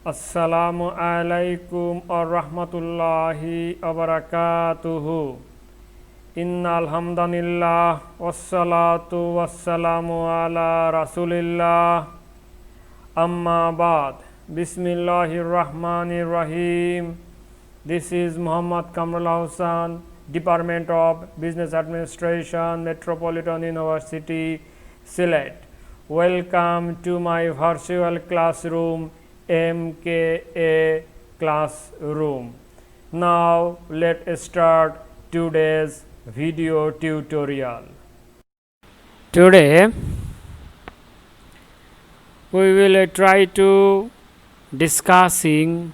Assalamualikum OyaRahmatullahe OyaBarakatuhu. Innal hamdanillah wassalatu wassalamu ala rasulillah. Amma ba'd. Bismillahirrahmanirrahim. This is Muhammad Kamrul Hussain, Department of Business Administration, Metropolitan University, Sylhet. Welcome to my virtual classroom, MKA CLASS ROOM. Now let's start today's video tutorial. Today we will try to discussing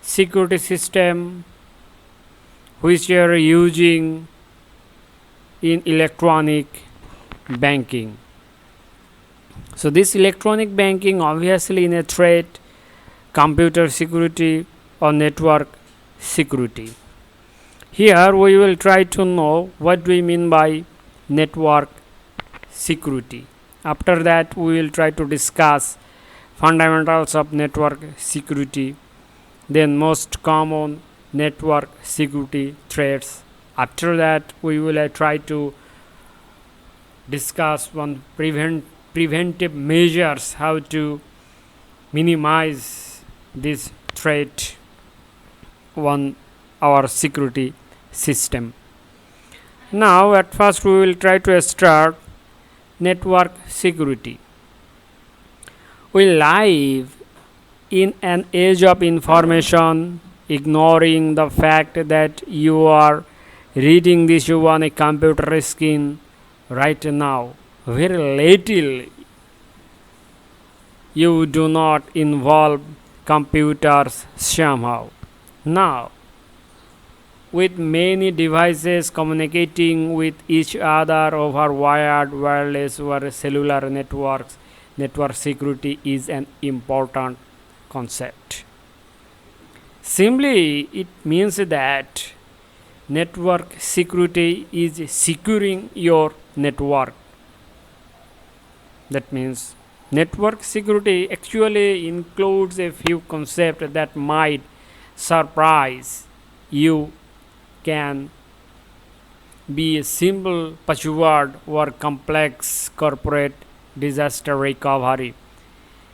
security system which we are using in electronic banking. So this electronic banking obviously in a threat, computer security or network security. Here we will try to know what we mean by network security. After that we will try to discuss fundamentals of network security, then most common network security threats. After that we will try to discuss one preventive measures, how to minimize this threat on our security system. Now at first we will try to start network security. We live in an age of information. Ignoring the fact that you are reading this on a computer screen right now, very little you do not involve computers somehow. Now, with many devices communicating with each other over wired, wireless or cellular networks, network security is an important concept. Simply, it means that network security is securing your network. That means network security actually includes a few concepts that might surprise you. Can be a simple password or complex corporate disaster recovery.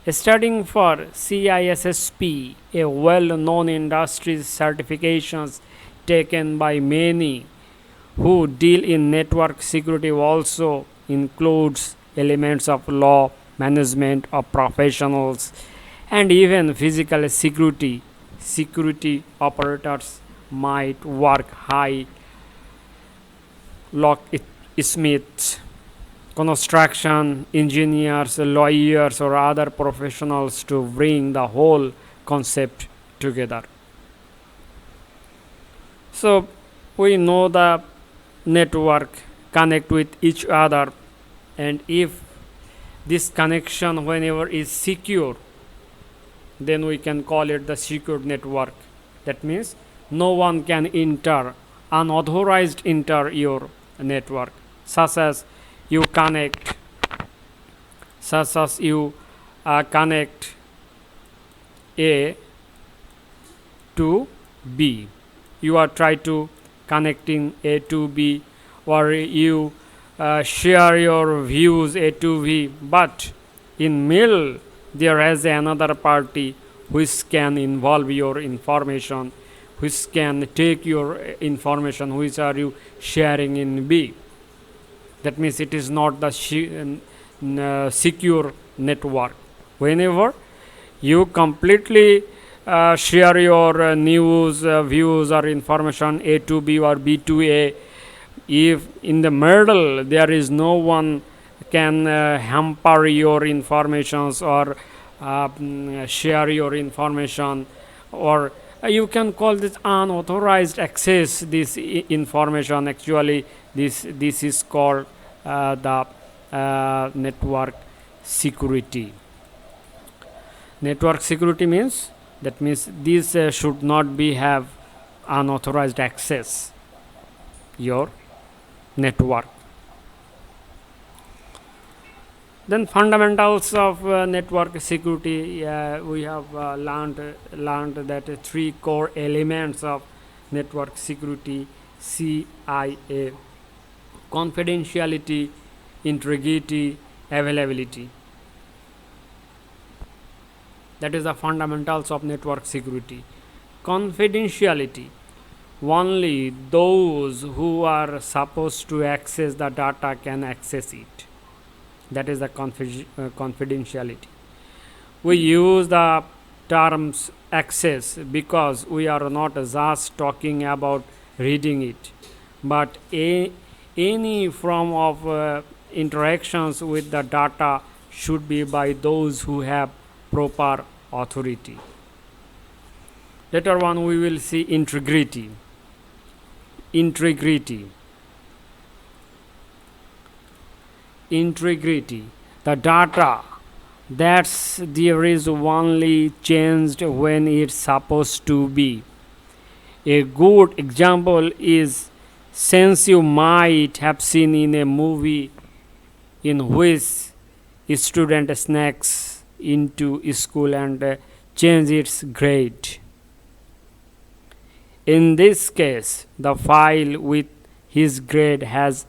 Studying for CISSP, a well-known industry certifications taken by many who deal in network security also includes elements of law management of professionals and even physical security. Security operators might work high locksmiths, construction engineers, lawyers or other professionals to bring the whole concept together. So we know the network connect with each other, and if this connection whenever is secure, then we can call it the secured network. That means no one can enter, unauthorized enter your network, such as you connect A to B. You are try to connecting A to B, or you share your views A to V, but in middle there is another party which can involve your information, which can take your information which are you sharing in B. That means it is not the secure network. Whenever you completely share your news, views or information A to B or B to A, if in the middle there is no one can hamper your informations or share your information, or you can call this unauthorized access this information. Actually this is called the network security. Network security means this should not be have unauthorized access your network. Then fundamentals of network security. We have learned that three core elements of network security: CIA, confidentiality, integrity, availability. That is the fundamentals of network security. Confidentiality: only those who are supposed to access the data can access it. That is the confidentiality. We use the terms access because we are not just talking about reading it, but any form of interactions with the data should be by those who have proper authority. Later on we will see integrity. The data that's there is only changed when it's supposed to be. A good example is, since you might have seen in a movie in which a student sneaks into school and change its grade. In this case, the file with his grade has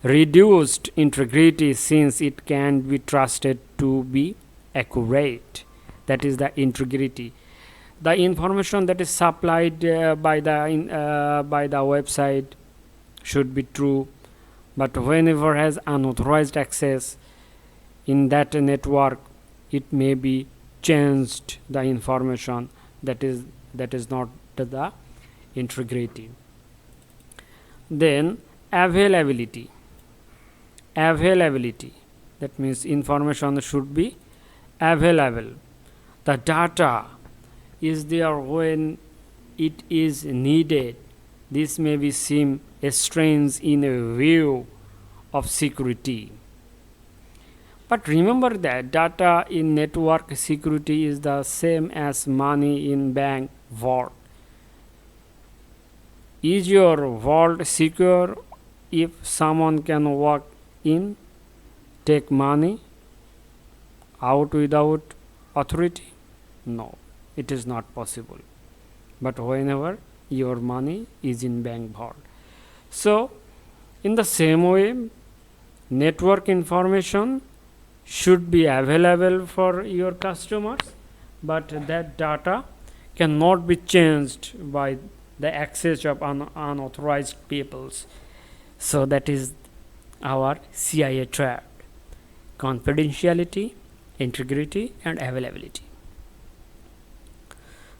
reduced integrity since it can be trusted to be accurate. That is the integrity. The information that is supplied by the website should be true, but whenever has unauthorized access in that network, it may be changed the information. That is not the integrity. Then availability. That means information should be available. The data is there when it is needed. This may be seem strange in a view of security. But remember that data in network security is the same as money in bank vault. Is your vault secure if someone can walk in, take money out without authority? No, it is not possible. But whenever your money is in bank vault. So, in the same way, network information should be available for your customers, but that data cannot be changed by the access of unauthorized peoples. So that is our CIA trap: confidentiality, integrity, and availability.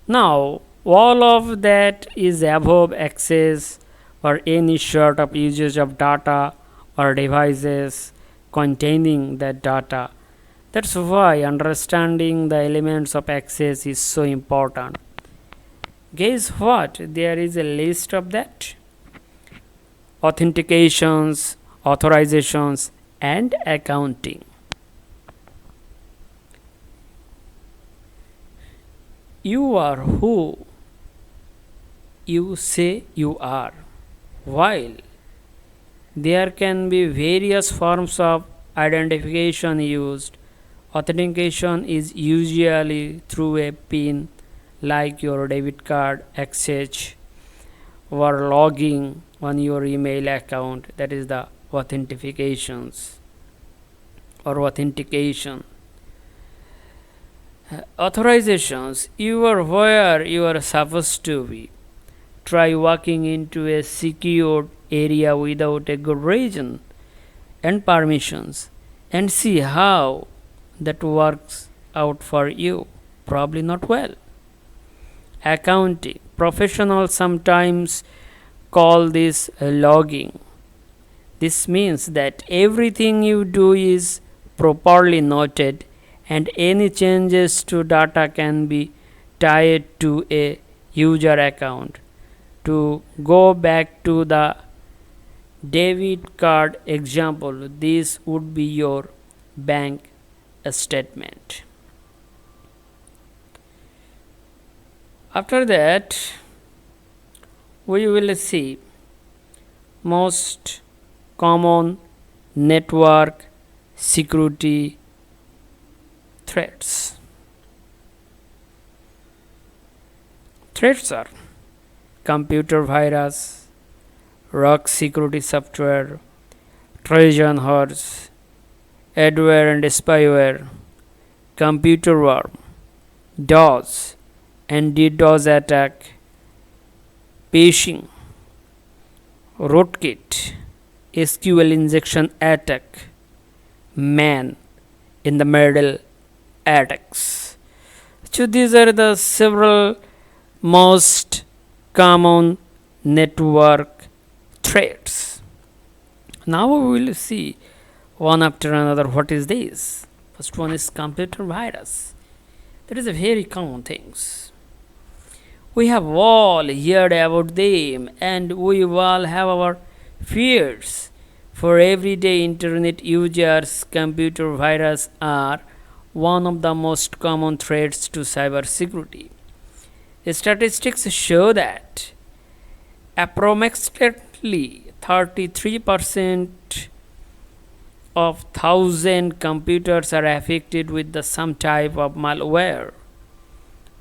Now, all of that is above access or any sort of usage of data or devices containing that data. That's why understanding the elements of access is so important. Guess what? There is a list of that: authentications, authorizations, and accounting. You are who you say you are. While there can be various forms of identification used, authentication is usually through a PIN, like your debit card access or logging on your email account. That is the authentications or authentication. Authorizations: you are where you are supposed to be. Try walking into a secured area without a good reason and permissions and see how that works out for you. Probably not well. Accounting: professionals sometimes call this logging. This means that everything you do is properly noted and any changes to data can be tied to a user account. To go back to the debit card example, this would be your bank statement. After that, we will see most common network security threats. Threats are computer virus, rogue security software, Trojan Horse, Adware and Spyware, computer worm, DOS and Ddos Attack, Phishing, Rootkit, SQL Injection attack, man in the middle attacks. So these are the several most common network threats. Now we will see one after another what is this. First one is computer virus. That is a very common things. We have all heard about them and we all have our fears. For everyday internet users, computer viruses are one of the most common threats to cybersecurity. Statistics show that approximately 33% of 1,000 computers are affected with some type of malware,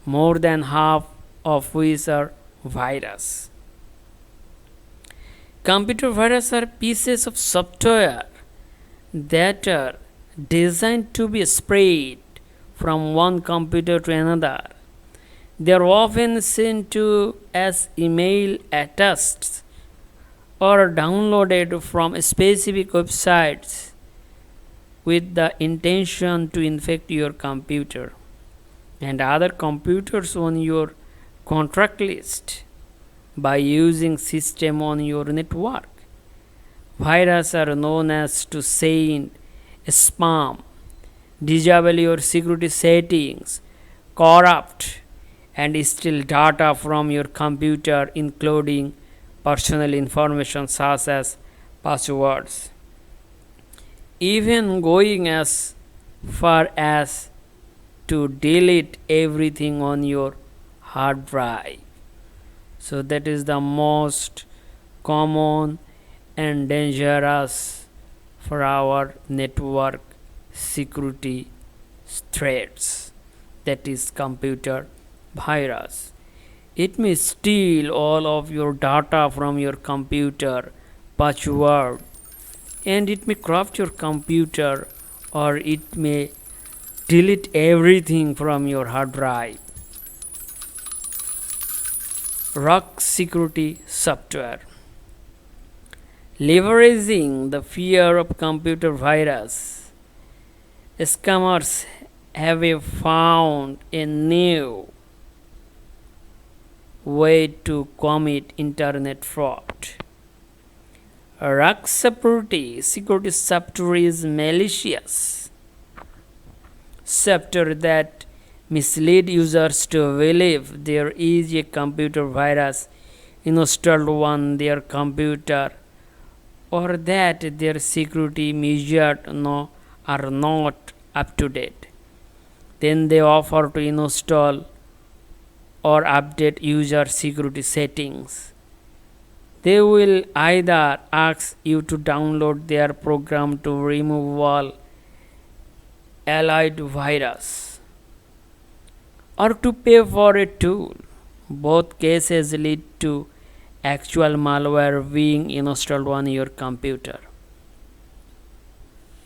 more than half of which are virus. Computer viruses are pieces of software that are designed to be spread from one computer to another. They are often sent to as email attacks or downloaded from specific websites with the intention to infect your computer and other computers on your contract list by using system on your network. Viruses are known as to send spam, disable your security settings, corrupt and steal data from your computer, including personal information such as passwords, even going as far as to delete everything on your hard drive. So that is the most common and dangerous for our network security threats, that is computer virus. It may steal all of your data from your computer, password, and it may corrupt your computer, or it may delete everything from your hard drive. Rogue security software. Leveraging the fear of computer virus, scammers have found a new way to commit internet fraud. Rogue security software is malicious software that mislead users to believe there is a computer virus installed on their computer, or that their security measures are not up to date. Then they offer to install or update user security settings. They will either ask you to download their program to remove all allied virus, or to pay for a tool. Both cases lead to actual malware being installed on your computer.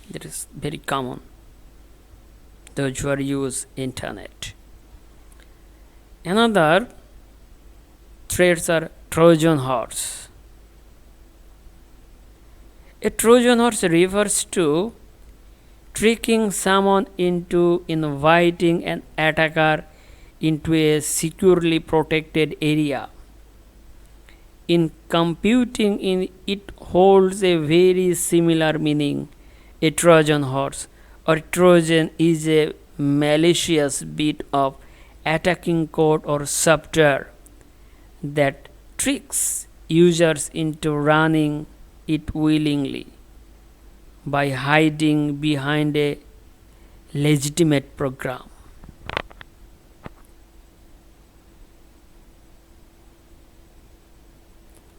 That is very common, those who use internet. Another threats are Trojan Horse. A Trojan Horse refers to tricking someone into inviting an attacker into a securely protected area. In computing, it holds a very similar meaning. A Trojan horse or Trojan is a malicious bit of attacking code or software that tricks users into running it willingly by hiding behind a legitimate program.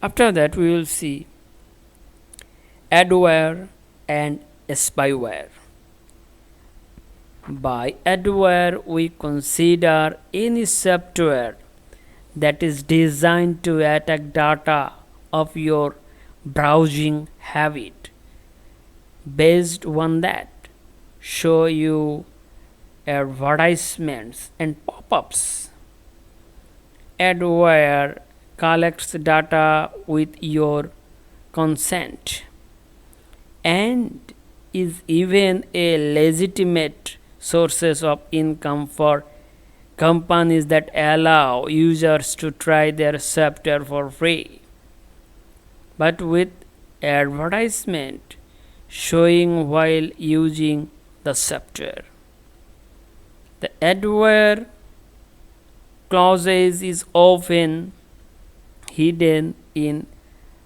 After that, we will see Adware and Spyware. By adware, we consider any software that is designed to attack data of your browsing habit. Based on that, show you advertisements and pop-ups. Adware collects data with your consent and is even a legitimate source of income for companies that allow users to try their software for free. But with advertisement showing while using the software. The adware clauses is often hidden in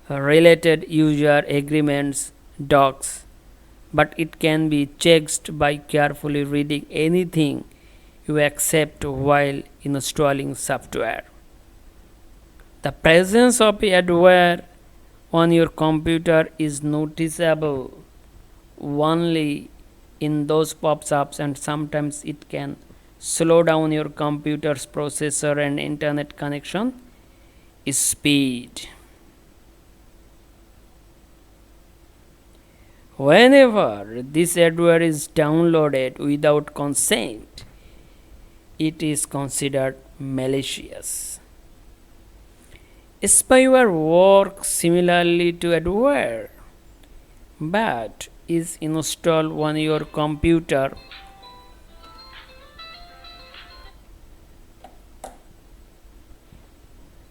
related user agreements docs, but it can be checked by carefully reading anything you accept while installing software. The presence of adware on your computer is noticeable only in those pop-ups, and sometimes it can slow down your computer's processor and internet connection speed. Whenever this adware is downloaded without consent, it is considered malicious. Spyware works similarly to adware, but is installed on your computer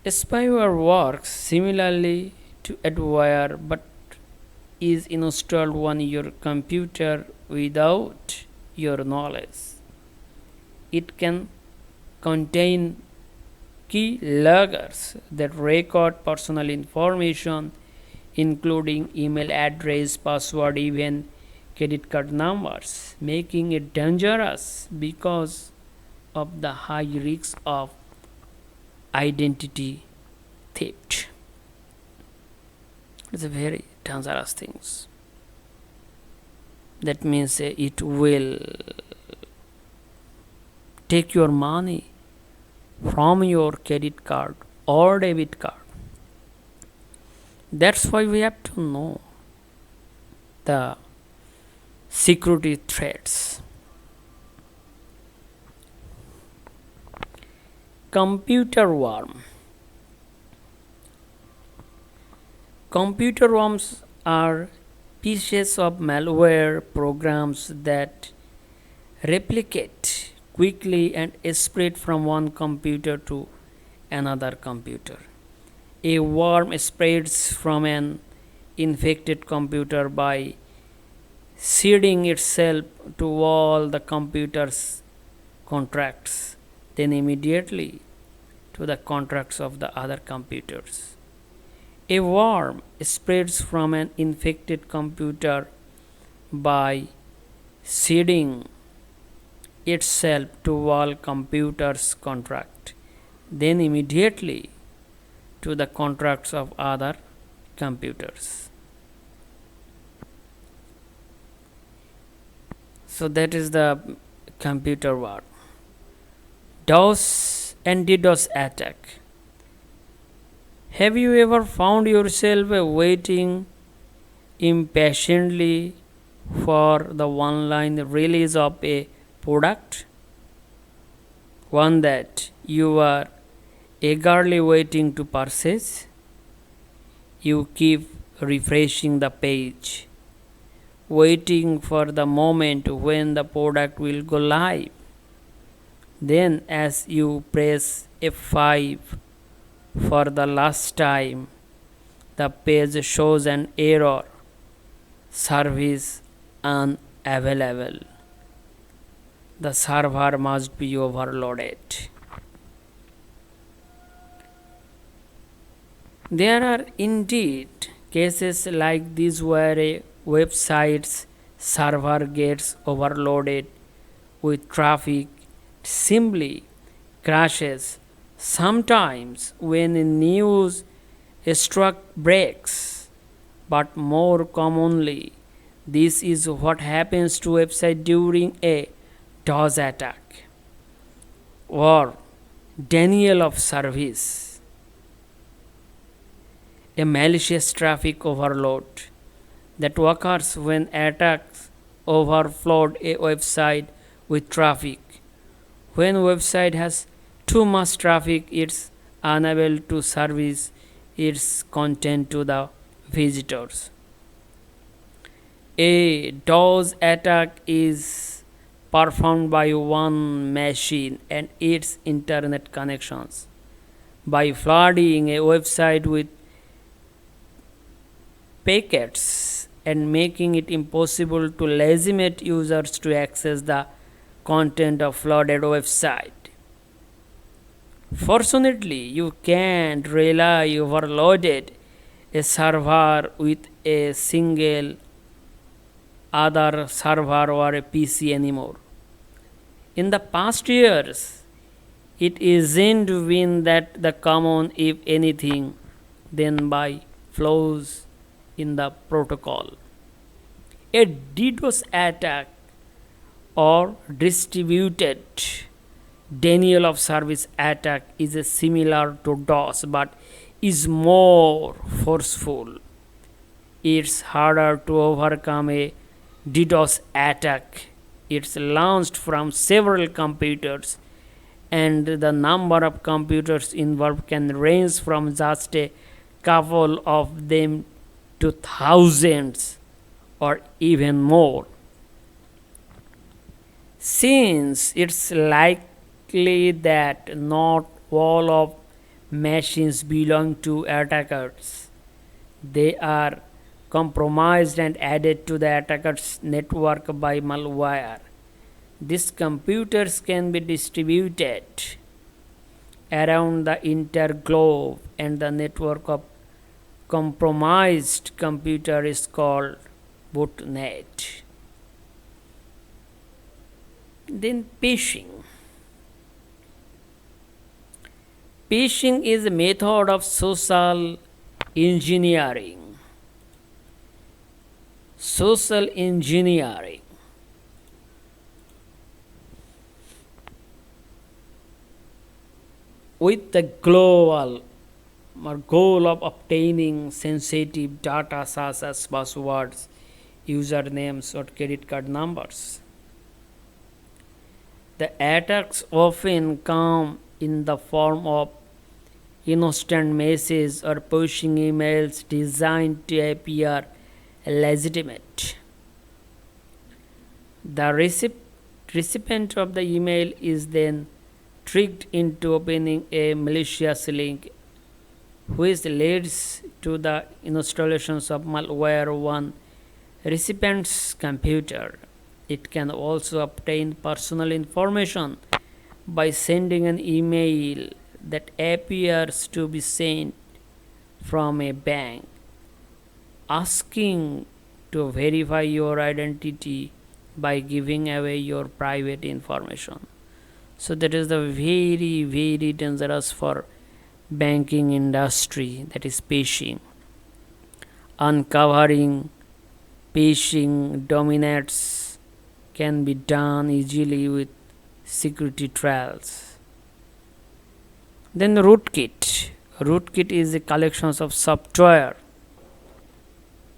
Spyware works similarly to adware but is installed on your computer without your knowledge. It can contain key loggers that record personal information including email address, password, even credit card numbers, making it dangerous because of the high risk of identity theft. It's a very dangerous thing. That means it will take your money from your credit card or debit card. That's why we have to know the security threats. Computer worm. Computer worms are pieces of malware programs that replicate quickly and spread from one computer to another computer. A worm spreads from an infected computer by seeding itself to all the computer's contracts, then immediately to the contracts of the other computers. A worm spreads from an infected computer by seeding itself to all computers' contract, then immediately to the contracts of other computers. So that is the computer war. DOS and Ddos attack. Have you ever found yourself waiting impatiently for the online release of a product? One that you are eagerly waiting to purchase? You keep refreshing the page, waiting for the moment when the product will go live. Then as you press F5 for the last time, the page shows an error, service unavailable. The server must be overloaded. There are indeed cases like this where a website's server gets overloaded with traffic, simply crashes. Sometimes when a news struck breaks, but more commonly this is what happens to website during a Ddos attack or denial of service, a malicious traffic overload that occurs when attacks overflow a website with traffic. When a website has too much traffic, it's unable to service its content to the visitors. A DOS attack is performed by one machine and its internet connections by flooding a website with packets and making it impossible to legitimate users to access the content of flooded website. Fortunately, you can't rely overloaded a server with a single other server or a PC anymore. In the past years, it isn't been that the common, if anything, then by flaws in the protocol. A DDoS attack or distributed denial of service attack is similar to DOS but is more forceful. It's harder to overcome a DDoS attack. It's launched from several computers, and the number of computers involved can range from just a couple of them to thousands or even more. Since it's likely that not all of machines belong to attackers, they are compromised and added to the attacker's network by malware. These computers can be distributed around the entire globe, and the network of compromised computer is called botnet. Then phishing. Phishing is a method of social engineering. Social engineering with the goal of obtaining sensitive data such as passwords, usernames, or credit card numbers. The attacks often come in the form of innocent messages or phishing emails designed to appear legitimate. The recipient of the email is then tricked into opening a malicious link, which leads to the installations of malware on recipient's computer. It can also obtain personal information by sending an email that appears to be sent from a bank, asking to verify your identity by giving away your private information. So that is the very, very dangerous for banking industry, that is phishing. Uncovering phishing dominates can be done easily with security trials. Then Rootkit. Rootkit is a collection of software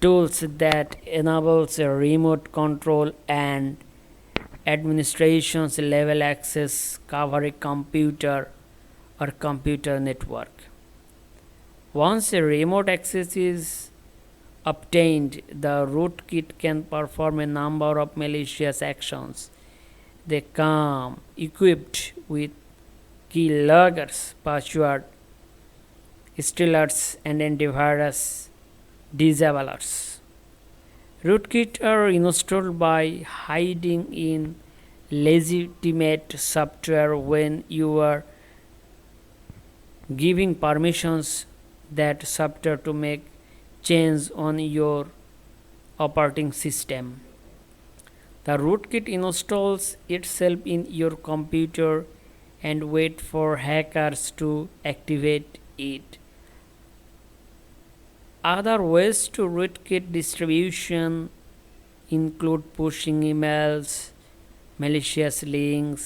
tools that enables a remote control and administration's level access cover a computer or computer network. Once a remote access is obtained, the rootkit can perform a number of malicious actions. They come equipped with keyloggers, password stealers, and antivirus disablers. Rootkit are installed by hiding in legitimate software when you are giving permissions that software to make change on your operating system. The rootkit installs itself in your computer and wait for hackers to activate it. Other ways to rootkit distribution include pushing emails, malicious links,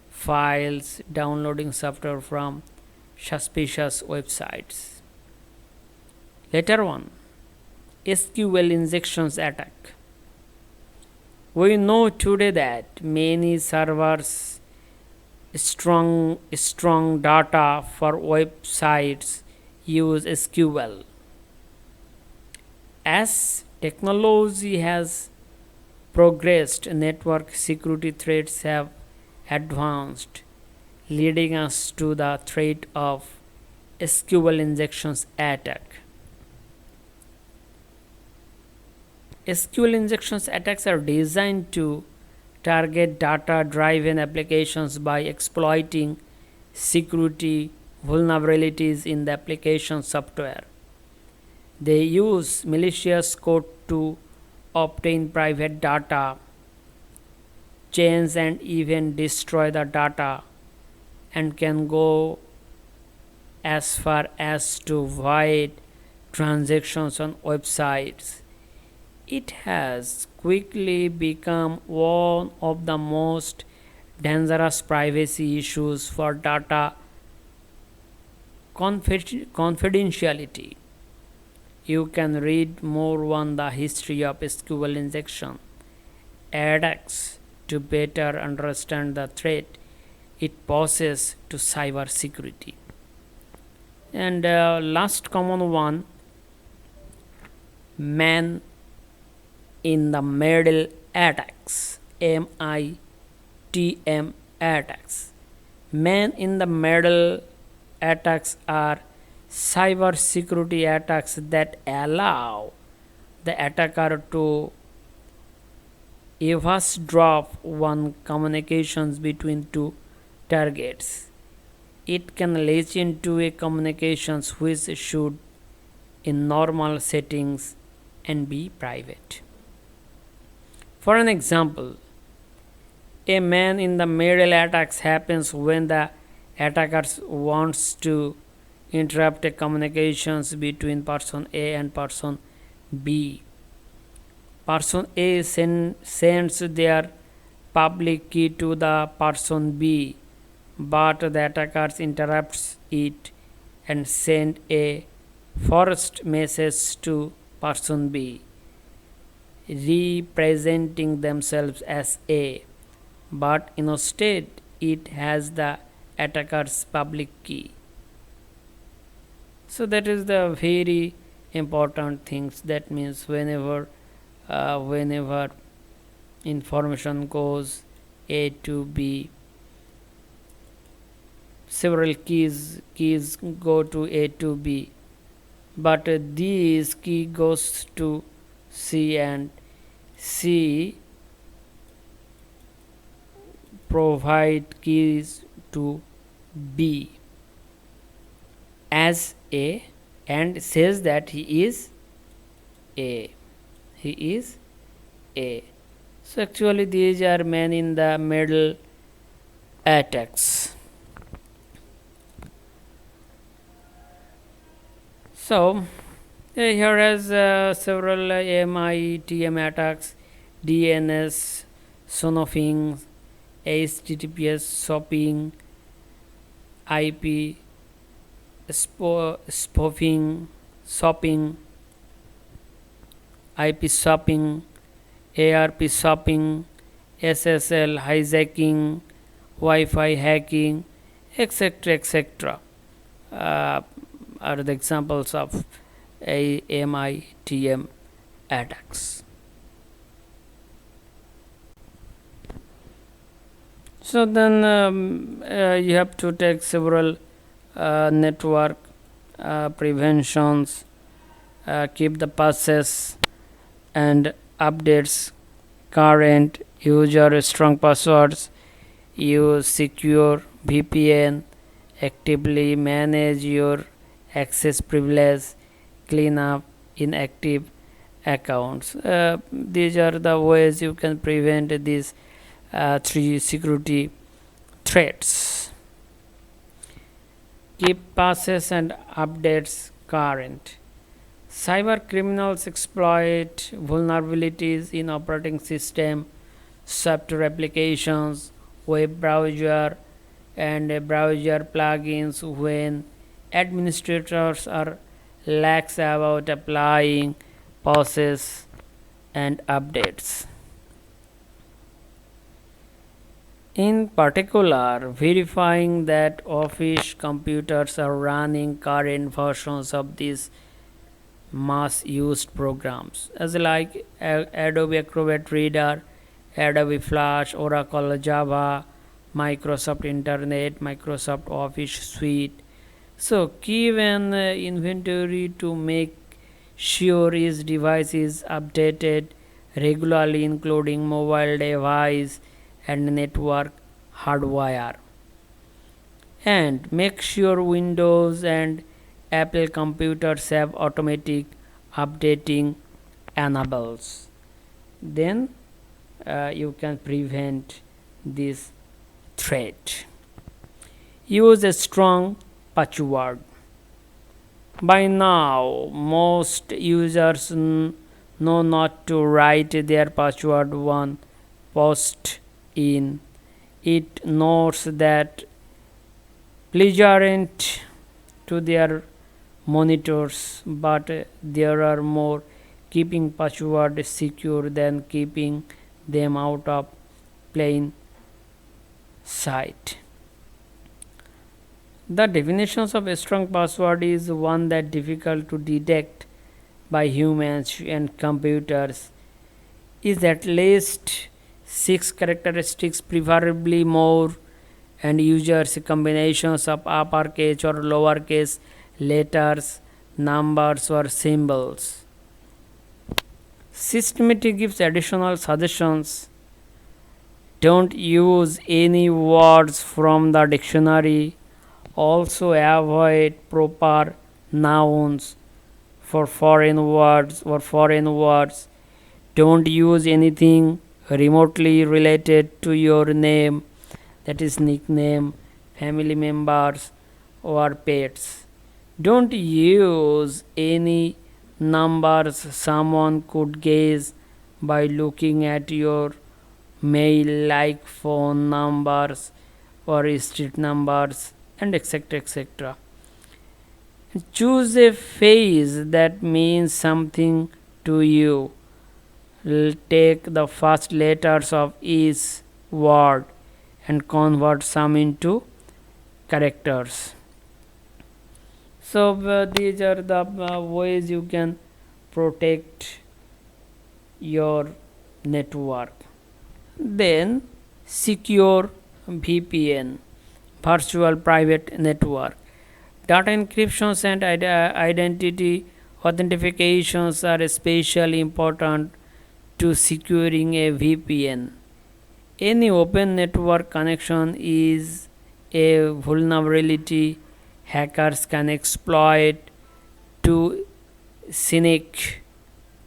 files, downloading software from suspicious websites. Later on, SQL injections attack. We know today that many servers strong data for websites use SQL. As technology has progressed, network security threats have advanced, leading us to the threat of SQL injections attack. SQL injections attacks are designed to target data-driven applications by exploiting security vulnerabilities in the application software. They use malicious code to obtain private data, change and even destroy the data, and can go as far as to void transactions on websites. It has quickly become one of the most dangerous privacy issues for data confidentiality. You can read more on the history of SQL injection attacks to better understand the threat it poses to cyber security. And last common one, man in the middle attacks, MITM attacks. Man in the middle attacks are cyber security attacks that allow the attacker to eavesdrop on communications between two targets. It can latch into a communications which should in normal settings and be private. For an example, a man in the middle attacks happens when the attacker wants to interrupt a communications between person A and person B. Person A sends their public key to the person B, but the attacker interrupts it and sends a forced message to person B, representing themselves as A, but instead it has the attacker's public key. So that is the very important things. That means whenever information goes A to B, several keys go to A to B, but this key goes to C and C provide keys to B as A and says that he is A. So actually these are man in the middle attacks. So here is several MITM attacks: DNS spoofing, HTTPS shopping, IP spoofing, IP shopping, ARP shopping, SSL hijacking, Wi-Fi hacking, etc. Are the examples of MITM attacks. So then you have to take several network preventions, keep the patches and updates current, use your strong passwords, use secure VPN, actively manage your access privilege, clean up inactive accounts. These are the ways you can prevent these three security threats. Keep patches and updates current. Cyber criminals exploit vulnerabilities in operating system, software applications, web browser, and browser plugins when administrators are lax about applying patches and updates. In particular, verifying that office computers are running current versions of these mass used programs as like Adobe Acrobat Reader, Adobe Flash, Oracle Java, Microsoft Internet, Microsoft Office Suite. So keep an inventory to make sure each device is updated regularly, including mobile device and network hardware. And make sure Windows and Apple computers have automatic updating enables. Then you can prevent this threat. Use a strong password. By now, most users know not to write their password when post in. It knows that pleasant to their monitors, but there are more keeping password secure than keeping them out of plain sight. The definitions of a strong password is one that difficult to detect by humans and computers is at least 6 characteristics, preferably more, and uses combinations of uppercase or lowercase letters, numbers, or symbols. Systematic gives additional suggestions. Don't use any words from the dictionary. Also avoid proper nouns for foreign words. Don't use anything remotely related to your name, that is nickname, family members, or pets. Don't use any numbers someone could guess by looking at your mail, like phone numbers or street numbers, and etc. Choose a phrase that means something to you. Take the first letters of each word and convert some into characters. So these are the ways you can protect your network. Then secure VPN, virtual private network. Data encryptions and identity authentications are especially important to securing a VPN. Any open network connection is a vulnerability hackers can exploit to sneak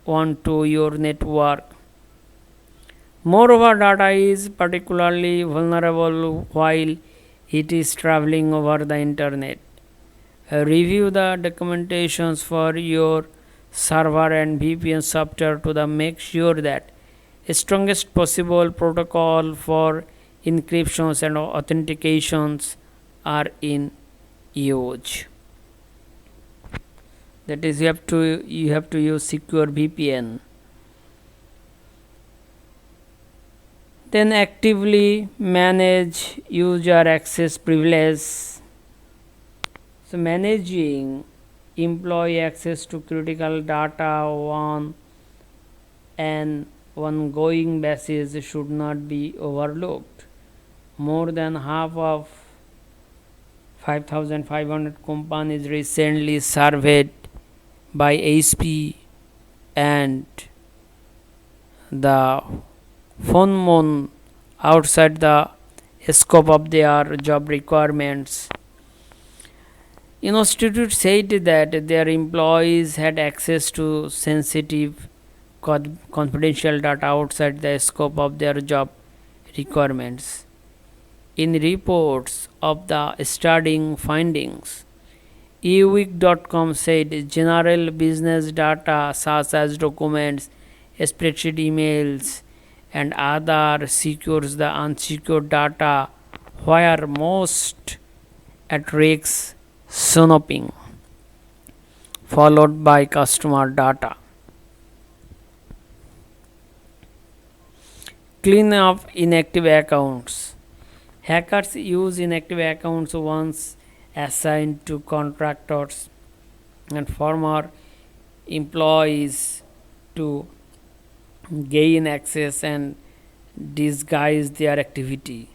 onto your network. Moreover, data is particularly vulnerable while it is traveling over the internet. Review the documentations for your server and VPN software to make sure that strongest possible protocol for encryptions and authentications are in use. That is, you have to use secure VPN. Then actively manage user access privileges. So managing employee access to critical data on an ongoing basis should not be overlooked. More than half of 5,500 companies recently surveyed by HP and the phone outside the scope of their job requirements. Institute said that their employees had access to sensitive confidential data outside the scope of their job requirements. In reports of the studying findings, eweek.com said general business data such as documents, spreadsheet emails, and other secures the unsecured data where most at risk snooping, followed by customer data. Clean up inactive accounts. Hackers use inactive accounts once assigned to contractors and former employees to gain access and disguise their activity.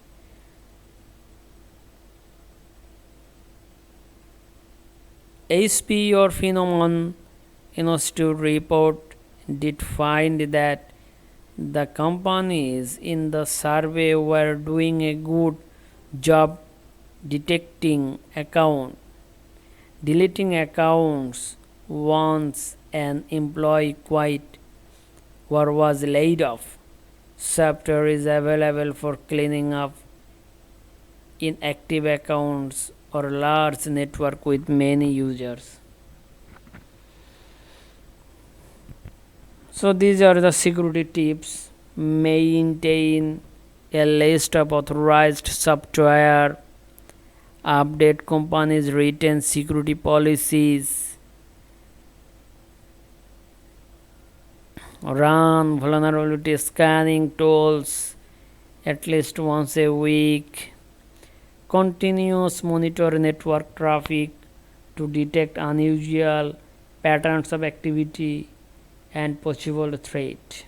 HP or Phenomenon Institute report did find that the companies in the survey were doing a good job detecting deleting accounts once an employee quit or was laid off. Software is available for cleaning up inactive accounts or large network with many users. So these are the security tips. Maintain a list of authorized software, update companies' written security policies, run vulnerability scanning tools at least once a week, continuous monitor network traffic to detect unusual patterns of activity and possible threat.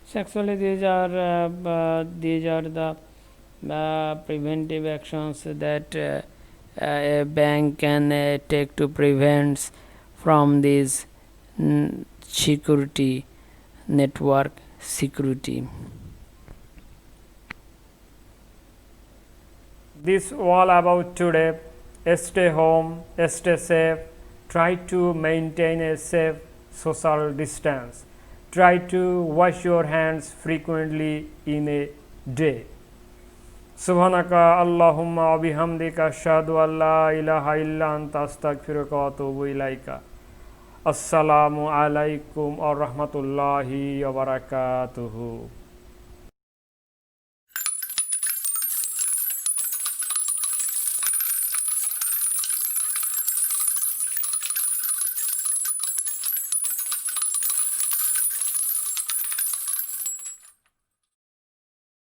So actually these are the preventive actions that a bank can take to prevent from this security network security. This all about today. Stay home, stay safe, try to maintain a safe social distance, try to wash your hands frequently in a day. Subhanaka Allahumma wa bihamdika ashhadu an la ilaha illa anta astaghfiruka wa atubu ilaika. Assalamualaikum warahmatullahi wabarakatuhu.